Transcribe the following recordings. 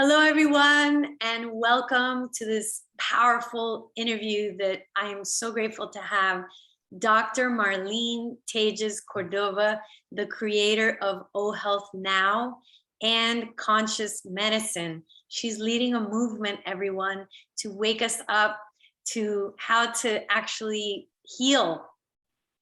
Hello, everyone, and welcome to this powerful interview that I am so grateful to have Dr. Marlene Tages-Cordova, the creator of Ohealthnow and Conscious Medicine. She's leading a movement, everyone, to wake us up to how to actually heal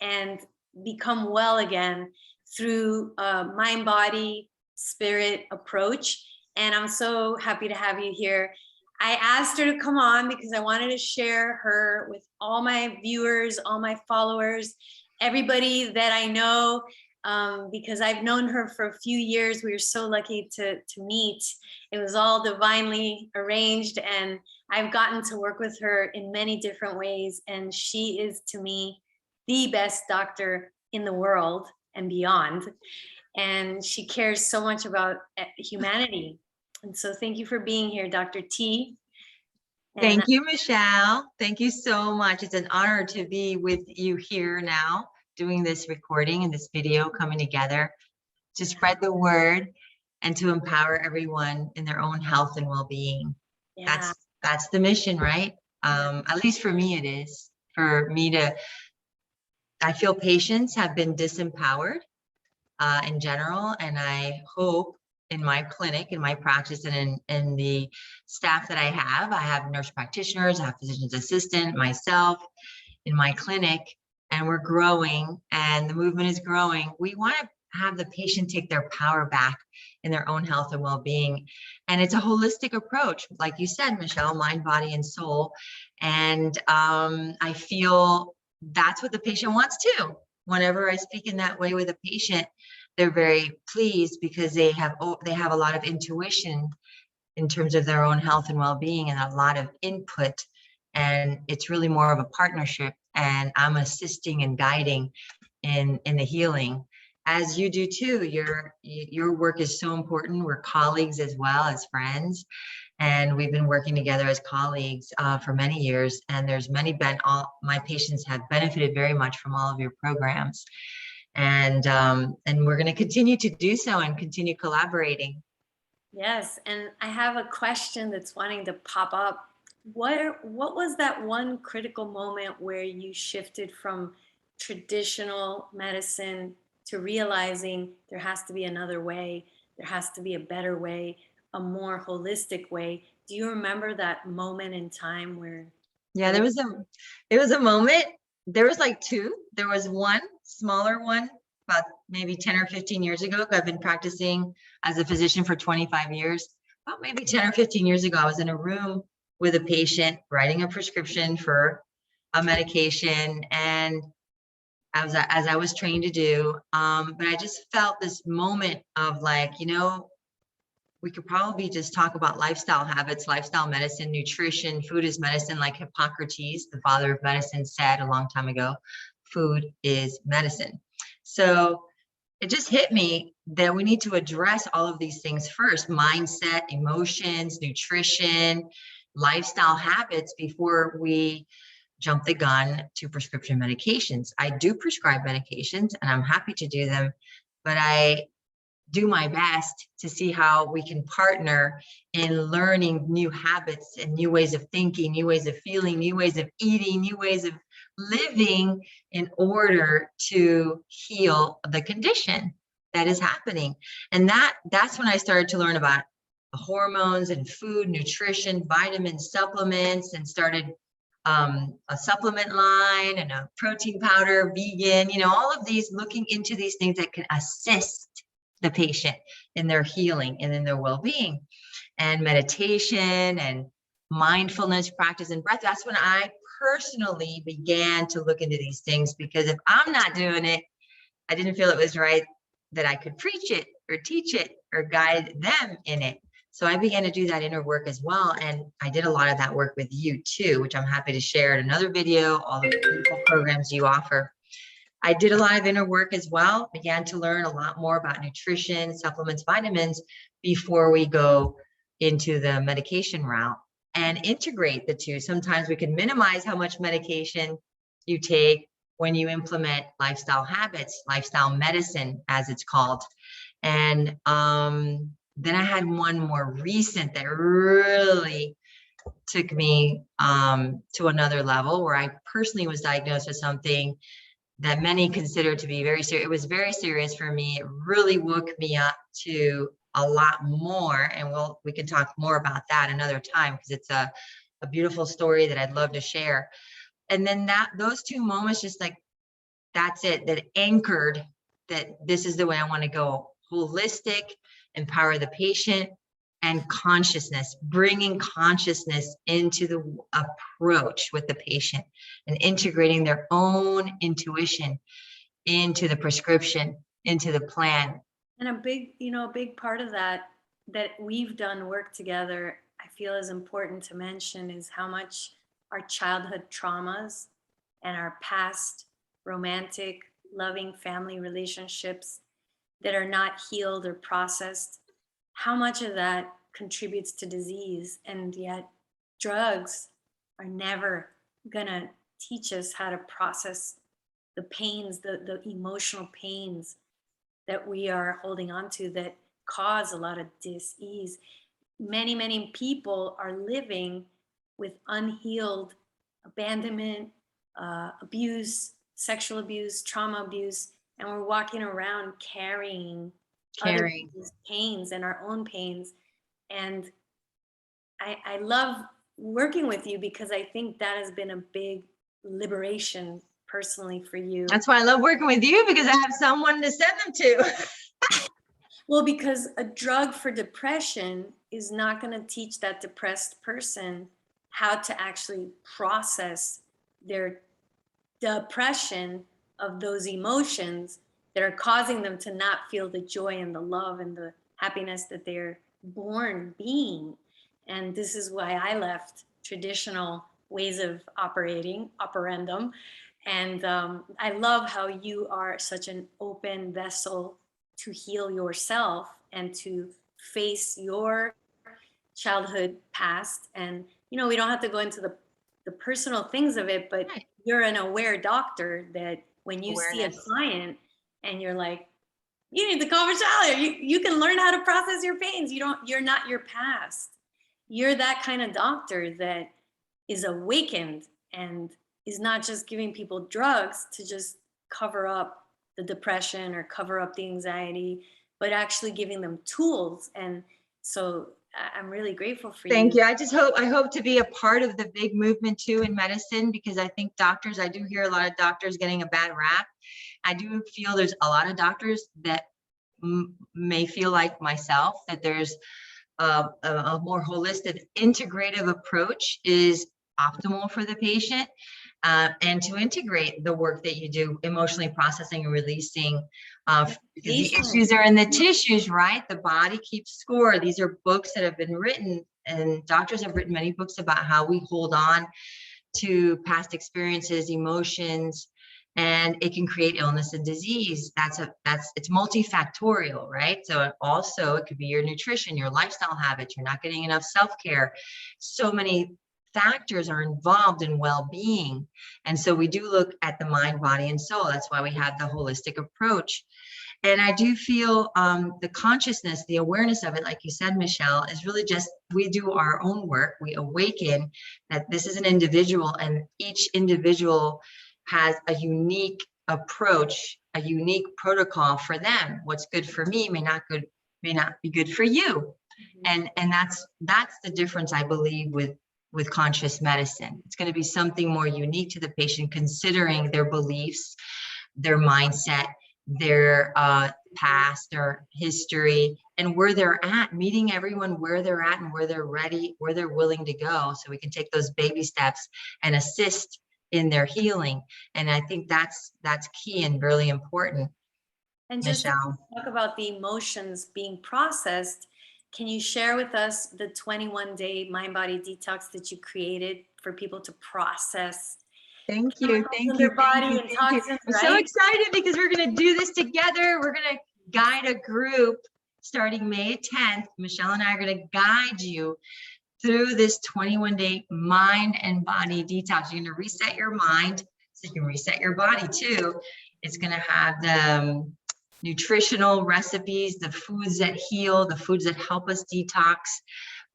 and become well again through a mind, body, spirit approach. And I'm so happy to have you here. I asked her to come on because I wanted to share her with all my viewers, all my followers, everybody that I know, because I've known her for a few years. We were so lucky to meet. It was all divinely arranged, and I've gotten to work with her in many different ways. And she is, to me, the best doctor in the world and beyond. And she cares so much about humanity. And so thank you for being here, Dr. T. Thank you, Michelle. Thank you so much. It's an honor to be with you here now, doing this recording and this video coming together to spread the word and to empower everyone in their own health and well-being. Yeah. That's the mission, right? At least for me, it is. For me I feel patients have been disempowered in general, and I hope in my clinic, in my practice, and in the staff that I have nurse practitioners, I have physician's assistant, myself in my clinic, and we're growing and the movement is growing. We want to have the patient take their power back in their own health and well-being. And it's a holistic approach, like you said, Michelle, mind, body, and soul. And I feel that's what the patient wants too. Whenever I speak in that way with a patient, they're very pleased because they have a lot of intuition in terms of their own health and well-being and a lot of input. And it's really more of a partnership. And I'm assisting and guiding in the healing, as you do too. Your work is so important. We're colleagues as well as friends. And we've been working together as colleagues for many years. And there's all my patients have benefited very much from all of your programs. And we're going to continue to do so and continue collaborating. Yes, and I have a question that's wanting to pop up. What was that one critical moment where you shifted from traditional medicine to realizing there has to be another way, there has to be a better way, a more holistic way? Do you remember that moment in time where? Yeah, there was a moment. There was like two. There was one smaller one about maybe 10 or 15 years ago. I've been practicing as a physician for 25 years. About maybe 10 or 15 years ago, I was in a room with a patient writing a prescription for a medication, and as I was trained to do. But I just felt this moment of like, we could probably just talk about lifestyle habits, lifestyle medicine, nutrition. Food is medicine, like Hippocrates, the father of medicine, said a long time ago. Food is medicine. So it just hit me that we need to address all of these things first: mindset, emotions, nutrition, lifestyle habits, before we jump the gun to prescription medications. I do prescribe medications and I'm happy to do them, but I do my best to see how we can partner in learning new habits and new ways of thinking, new ways of feeling, new ways of eating, new ways of living in order to heal the condition that is happening. And that's when I started to learn about hormones and food, nutrition, vitamins, supplements, and started a supplement line and a protein powder, vegan, all of these, looking into these things that can assist the patient in their healing and in their well-being. And meditation and mindfulness practice and breath. That's when I personally began to look into these things, because if I'm not doing it, I didn't feel it was right that I could preach it or teach it or guide them in it. So I began to do that inner work as well. And I did a lot of that work with you too, which I'm happy to share in another video, all the beautiful programs you offer. I did a lot of inner work as well, began to learn a lot more about nutrition, supplements, vitamins, before we go into the medication route, and integrate the two. Sometimes we can minimize how much medication you take when you implement lifestyle habits, lifestyle medicine, as it's called. And Then I had one more recent that really took me to another level, where I personally was diagnosed with something that many consider to be very serious. It was very serious for me. It really woke me up to a lot more. And we can talk more about that another time, because it's a beautiful story that I'd love to share. And then those two moments, just like, that's it, that anchored that this is the way I want to go. Holistic, empower the patient, and consciousness, bringing consciousness into the approach with the patient and integrating their own intuition into the prescription, into the plan. And a big part of that we've done work together, I feel is important to mention, is how much our childhood traumas and our past romantic, loving family relationships that are not healed or processed, how much of that contributes to disease. And yet drugs are never gonna teach us how to process the pains, the emotional pains that we are holding on to that cause a lot of dis-ease. Many people are living with unhealed abandonment, abuse, sexual abuse, trauma abuse, and we're walking around carrying other people's pains and our own pains. And I love working with you, because I think that has been a big liberation personally for you. That's why I love working with you, because I have someone to send them to. Well, because a drug for depression is not going to teach that depressed person how to actually process their depression of those emotions that are causing them to not feel the joy and the love and the happiness that they're born being. And this is why I left traditional ways of operating, operandum. And I love how you are such an open vessel to heal yourself and to face your childhood past. And, we don't have to go into the personal things of it, but Right. You're an aware doctor that when you see a Awareness. client and you're like, you need to call Michelle, you can learn how to process your pains. You're not your past. You're that kind of doctor that is awakened and is not just giving people drugs to just cover up the depression or cover up the anxiety, but actually giving them tools. And so I'm really grateful for you. Thank you. I hope to be a part of the big movement too in medicine, because I think doctors, I do hear a lot of doctors getting a bad rap. I do feel there's a lot of doctors that may feel like myself, that there's a more holistic, integrative approach is optimal for the patient. And to integrate the work that you do, emotionally processing and releasing, because the issues are in the tissues, right? The body keeps score. These are books that have been written, and doctors have written many books about how we hold on to past experiences, emotions, and it can create illness and disease. It's multifactorial, right? So also it could be your nutrition, your lifestyle habits, you're not getting enough self-care. So many factors are involved in well-being. And so we do look at the mind, body, and soul. That's why we have the holistic approach. And I do feel the consciousness, the awareness of it, like you said, Michelle, is really just, we do our own work. We awaken that this is an individual, and each individual has a unique approach, a unique protocol for them. What's good for me may not be good for you. And that's the difference, I believe, with conscious medicine. It's going to be something more unique to the patient, considering their beliefs, their mindset, their past, their history, and where they're at, meeting everyone where they're at and where they're ready, where they're willing to go, so we can take those baby steps and assist in their healing. And I think that's key and really important. And just to talk about the emotions being processed, can you share with us the 21-day mind-body detox that you created for people to process? Thank you. Thank you. I'm so excited because we're going to do this together. We're going to guide a group starting May 10th. Michelle and I are going to guide you through this 21-day mind and body detox. You're going to reset your mind so you can reset your body too. It's going to have nutritional recipes, the foods that heal, the foods that help us detox.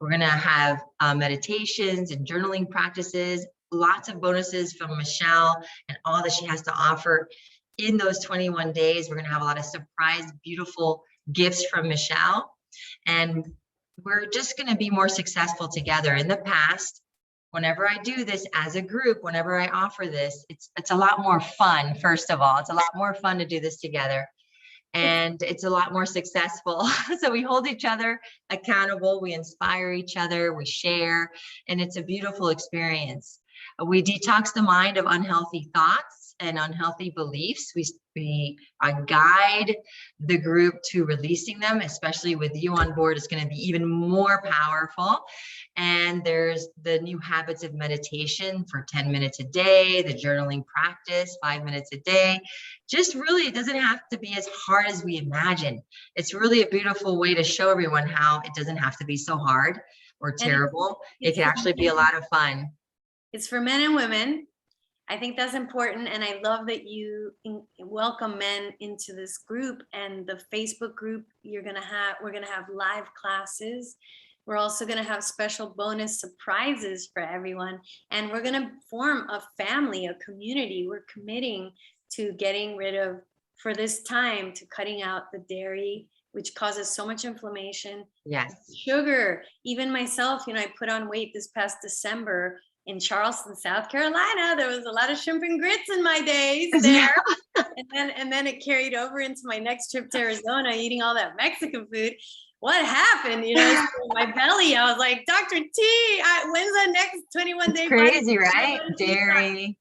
We're going to have meditations and journaling practices, lots of bonuses from Michelle and all that she has to offer in those 21 days. We're going to have a lot of surprise, beautiful gifts from Michelle. And we're just going to be more successful together. In the past, whenever I do this as a group, whenever I offer this, it's a lot more fun. First of all, it's a lot more fun to do this together. And it's a lot more successful. So we hold each other accountable, we inspire each other, we share, and it's a beautiful experience. We detox the mind of unhealthy thoughts and unhealthy beliefs. We guide the group to releasing them, especially with you on board. It's going to be even more powerful. And there's the new habits of meditation for 10 minutes a day, the journaling practice, 5 minutes a day. Just really, it doesn't have to be as hard as we imagine. It's really a beautiful way to show everyone how it doesn't have to be so hard or terrible. It can actually be a lot of fun. It's for men and women. I think that's important. And I love that you welcome men into this group, and the Facebook group we're going to have live classes. We're also going to have special bonus surprises for everyone. And we're going to form a family, a community. We're committing to getting rid of, for this time, to cutting out the dairy, which causes so much inflammation. Yes. Sugar. Even myself, I put on weight this past December in Charleston, South Carolina. There was a lot of shrimp and grits in my days there. and then it carried over into my next trip to Arizona, eating all that Mexican food. What happened? My belly, I was like, Dr. T, when's the next 21 day? Crazy, right? Dairy.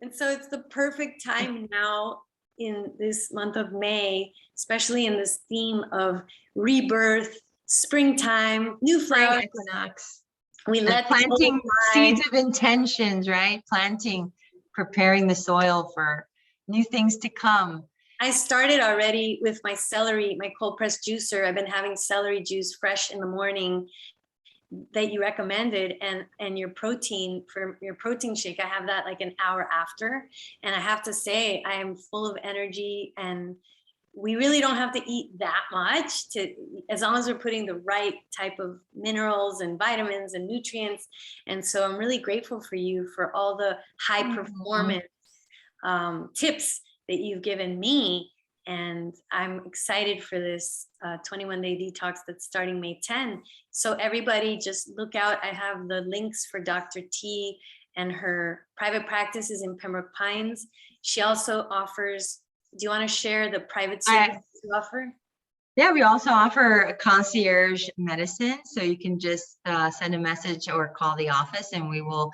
And so it's the perfect time now in this month of May, especially in this theme of rebirth, springtime, new flowers. Equinox. We let planting seeds of intentions, right? Planting, preparing the soil for new things to come. I started already with my celery, my cold pressed juicer. I've been having celery juice fresh in the morning that you recommended, and your protein, for your protein shake, I have that like an hour after. And I have to say, I am full of energy, and we really don't have to eat that much as long as we're putting the right type of minerals and vitamins and nutrients. And so I'm really grateful for you for all the high performance tips that you've given me. And I'm excited for this 21-day detox that's starting May 10. So everybody just look out. I have the links for Dr. T and her private practices in Pembroke Pines. She also offers, do you want to share the private services you offer? Yeah, we also offer Concierge Medicine. So you can just send a message or call the office, and we will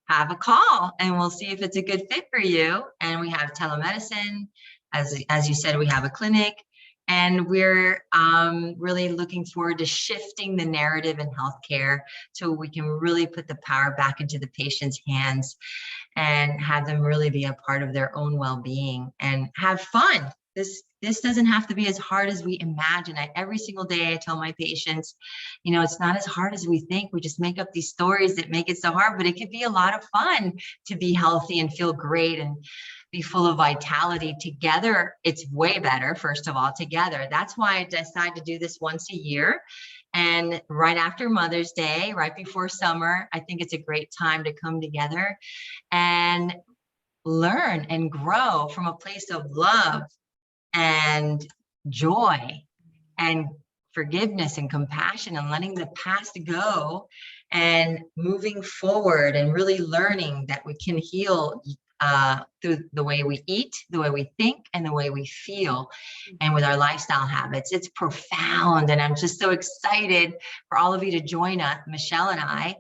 have a call and we'll see if it's a good fit for you. And we have telemedicine. As you said, we have a clinic, and we're really looking forward to shifting the narrative in healthcare so we can really put the power back into the patient's hands and have them really be a part of their own well-being and have fun. This doesn't have to be as hard as we imagine. Every single day I tell my patients, it's not as hard as we think. We just make up these stories that make it so hard, but it could be a lot of fun to be healthy and feel great and be full of vitality. Together, it's way better, first of all, together. That's why I decided to do this once a year. And right after Mother's Day, right before summer, I think it's a great time to come together and learn and grow from a place of love and joy and forgiveness and compassion, and letting the past go and moving forward and really learning that we can heal through the way we eat, the way we think, and the way we feel, and with our lifestyle habits. It's profound, and I'm just so excited for all of you to join us, Michelle and I,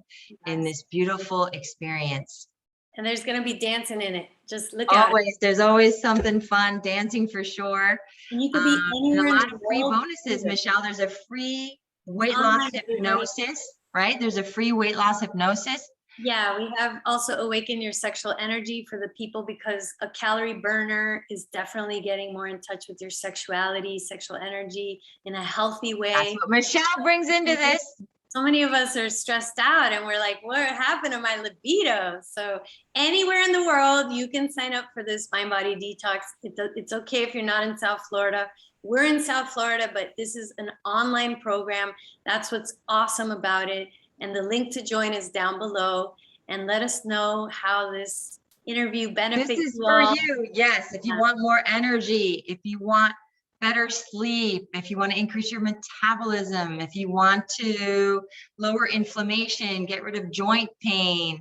in this beautiful experience. And there's going to be dancing in it. Just look out. Always, there's always something fun, dancing for sure. And you could be anywhere and a lot in of the free world. bonuses, Michelle. There's a free weight loss hypnosis, right? There's a free weight loss hypnosis. Yeah, we have also Awaken Your Sexual Energy for the people, because a calorie burner is definitely getting more in touch with your sexuality, sexual energy in a healthy way. That's what Michelle brings into this. So many of us are stressed out and we're like, what happened to my libido? So anywhere in the world, you can sign up for this mind body detox. It's okay if you're not in South Florida. We're in South Florida, but this is an online program. That's what's awesome about it. And the link to join is down below. And let us know how this interview benefits you. This is for you. Yes. If you want more energy, if you want better sleep, if you want to increase your metabolism, if you want to lower inflammation, get rid of joint pain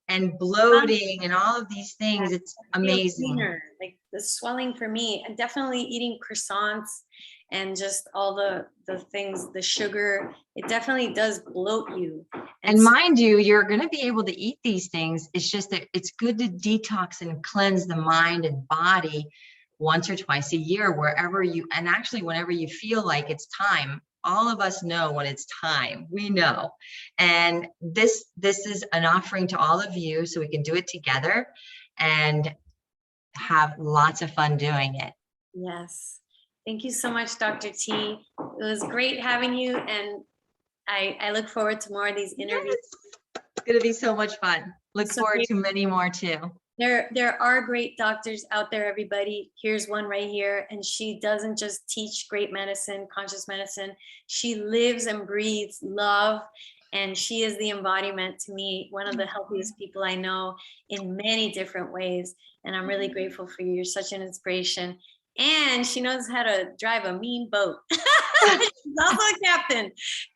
and bloating and all of these things, it's amazing. Cleaner, like the swelling for me, and definitely eating croissants and just all the things, the sugar, it definitely does bloat you. And mind you, you're going to be able to eat these things. It's just that it's good to detox and cleanse the mind and body once or twice a year, wherever you, and actually whenever you feel like it's time. All of us know when it's time, we know. And this is an offering to all of you, so we can do it together and have lots of fun doing it. Yes. Thank you so much, Dr. T. It was great having you. And I look forward to more of these interviews. Yes. It's going to be so much fun. Look forward to many more too. There are great doctors out there, everybody. Here's one right here. And she doesn't just teach great medicine, conscious medicine. She lives and breathes love. And she is the embodiment, to me, one of the healthiest people I know in many different ways. And I'm really grateful for you. You're such an inspiration. And she knows how to drive a mean boat. She's also a captain.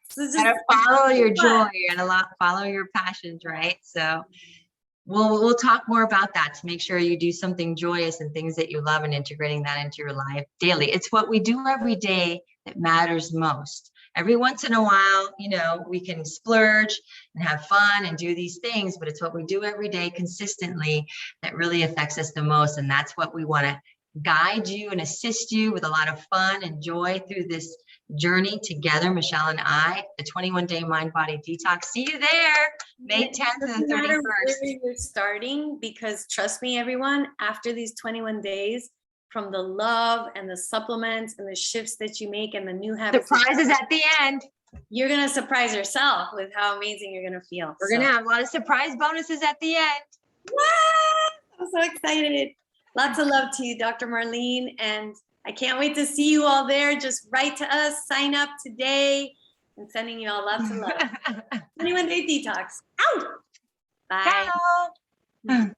So just gotta follow your joy and follow your passions, right? So we'll talk more about that, to make sure you do something joyous and things that you love and integrating that into your life daily. It's what we do every day that matters most. Every once in a while, you know, we can splurge and have fun and do these things, but it's what we do every day consistently that really affects us the most. And that's what we want to guide you and assist you with, a lot of fun and joy through this journey together, Michelle and I, the 21-day mind body detox. See you there, May 10th and the 31st. Where you're starting, because trust me, everyone, after these 21 days, from the love and the supplements and the shifts that you make and the new habits, surprises at the end. You're gonna surprise yourself with how amazing you're gonna feel. We're gonna have a lot of surprise bonuses at the end. What? I'm so excited. Lots of love to you, Dr. Marlene, and I can't wait to see you all there. Just write to us, sign up today, and sending you all lots of love. 21-day detox. Ow! Bye. Ciao.